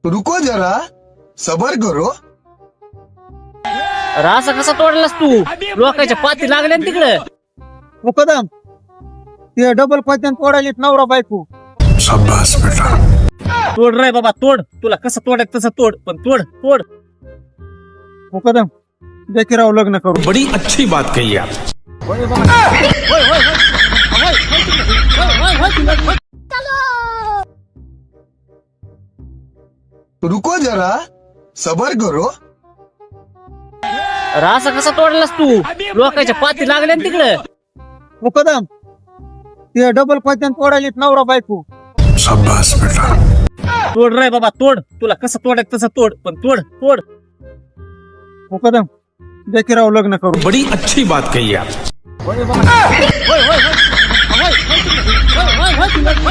रुको जरा सबर करो. रासा कसा तोडलास तू? लोकांच्या पाती लागल्या ना तिकडे. मुकदम ते डबल पात्यान तोडायला नवरा बायको. शाबास बेटा. तोड रे बाबा तोड. तुला कसं तोडायचं तसं तोड, पण तोड तोड. मुकदम देखीराव लग्न करू. बड़ी अच्छी बात कही आप. रुको जरा सबर करो. रासा कसा तोडलास तू? लोकांच्या पाती लागल्या ना तिकडे. मुकदम ते डबल पात्यान तोडायला नवरा बायको. शाबास बेटा. तोड रे बाबा तोड. तुला कसं तोडायचं तसं तोड, पण तोड तोड. मुकदम देखीराव लग्न करू. बड़ी अच्छी बात कही आप.